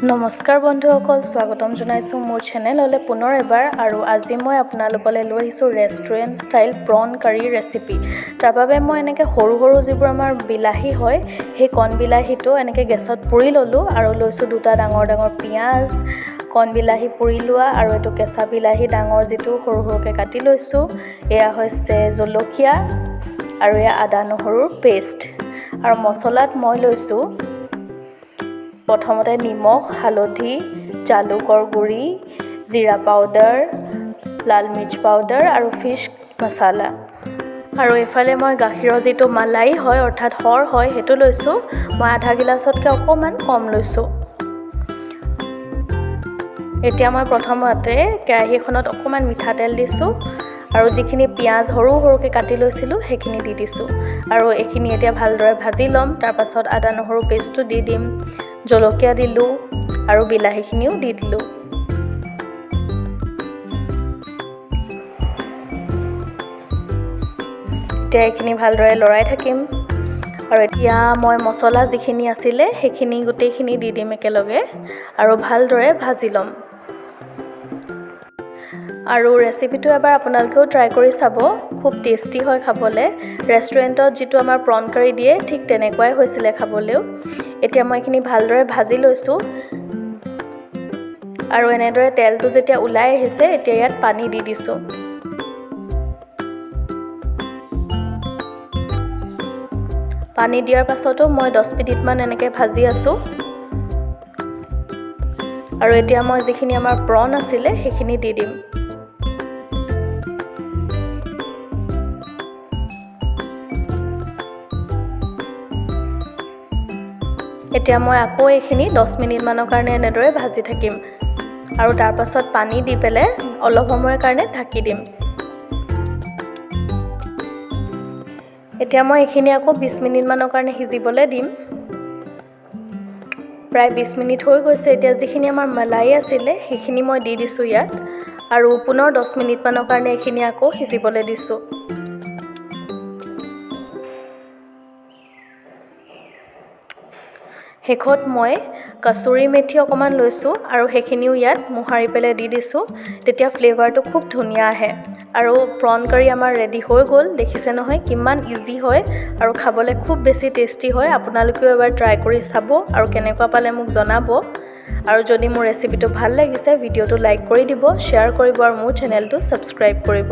নমস্কাৰ বন্ধুসকল, স্বাগতম জনাইছোঁ মোৰ চেনেললৈ পুনৰ এবাৰ। আৰু আজি মই আপোনালোকলৈ লৈ আহিছোঁ ৰেষ্টুৰেণ্ট ষ্টাইল প্ৰন কাৰী ৰেচিপি। তাৰ বাবে মই এনেকৈ সৰু সৰু যিবোৰ আমাৰ বিলাহী হয়, সেই কণ বিলাহীটো এনেকৈ গেছত পুৰি ল'লোঁ আৰু লৈছোঁ দুটা ডাঙৰ ডাঙৰ পিঁয়াজ, কণ বিলাহী পুৰি লোৱা, আৰু এইটো কেঁচা বিলাহী ডাঙৰ যিটো সৰু সৰুকৈ কাটি লৈছোঁ। এয়া হৈছে জলকীয়া আৰু এয়া আদা নহৰুৰ পেষ্ট। আৰু মছলাত মই লৈছোঁ প্ৰথমতে নিমখ, হালধি, জালুকৰ গুড়ি, জিৰা পাউডাৰ, লাল মিৰ্চ পাউডাৰ আৰু ফিছ masala। আৰু এইফালে মই গাখীৰৰ যিটো মালাই হয় অৰ্থাৎ সৰ হয় সেইটো লৈছোঁ। মই আধা গিলাচতকৈ অকণমান কম লৈছোঁ। এতিয়া মই প্ৰথমতে কেৰাহীখনত অকণমান মিঠাতেল দিছোঁ আৰু যিখিনি পিঁয়াজ সৰু সৰুকৈ কাটি লৈছিলোঁ সেইখিনি দি দিছোঁ। আৰু এইখিনি এতিয়া ভালদৰে ভাজি ল'ম। তাৰপাছত আদা নহৰু পেষ্টটো দি দিম, জলকীয়া দিলোঁ আৰু বিলাহীখিনিও দি দিলোঁ। এতিয়া এইখিনি ভালদৰে লৰাই থাকিম। আৰু এতিয়া মই মছলা যিখিনি আছিলে সেইখিনি গোটেইখিনি দি দিম একেলগে আৰু ভালদৰে ভাজি ল'ম। আৰু ৰেচিপিটো এবাৰ আপোনালোকেও ট্ৰাই কৰি চাব, খুব টেষ্টি হয় খাবলৈ। ৰেষ্টুৰেণ্টত যিটো আমাৰ প্ৰন কাৰী দিয়ে ঠিক তেনেকুৱাই হৈছিলে খাবলৈও। এতিয়া মই এইখিনি ভালদৰে ভাজি লৈছোঁ আৰু এনেদৰে তেলটো যেতিয়া ওলাই আহিছে এতিয়া ইয়াত পানী দি দিছোঁ। পানী দিয়াৰ পাছতো মই 10 মিনিটমান এনেকৈ ভাজি আছোঁ। আৰু এতিয়া মই যিখিনি আমাৰ প্ৰন আছিলে সেইখিনি দি দিম। এতিয়া মই আকৌ এইখিনি 10 মিনিটমানৰ কাৰণে এনেদৰে ভাজি থাকিম আৰু তাৰ পাছত পানী দি পেলাই অলপ সময়ৰ কাৰণে ঢাকি দিম। এতিয়া মই এইখিনি আকৌ 20 মিনিটমানৰ কাৰণে সিজিবলৈ দিম। প্ৰায় 20 মিনিট হৈ গৈছে। এতিয়া যিখিনি আমাৰ মালাই আছিলে সেইখিনি মই দি দিছোঁ ইয়াত আৰু পুনৰ 10 মিনিটমানৰ কাৰণে এইখিনি আকৌ সিজিবলৈ দিছোঁ। শেষত মই কচুৰি মেথি অকণমান লৈছোঁ আৰু সেইখিনিও ইয়াত মোহাৰি পেলাই দি দিছোঁ। তেতিয়া ফ্লেভাৰটো খুব ধুনীয়া আহে। আৰু প্ৰন কাৰী আমাৰ ৰেডি হৈ গ'ল। দেখিছে নহয় কিমান ইজি হয় আৰু খাবলৈ খুব বেছি টেষ্টি হয়। আপোনালোকেও এবাৰ ট্ৰাই কৰি চাব আৰু কেনেকুৱা পালে মোক জনাব। আৰু যদি মোৰ ৰেচিপিটো ভাল লাগিছে ভিডিঅ'টো লাইক কৰি দিব, শ্বেয়াৰ কৰিব আৰু মোৰ চেনেলটো ছাবস্ক্ৰাইব কৰিব।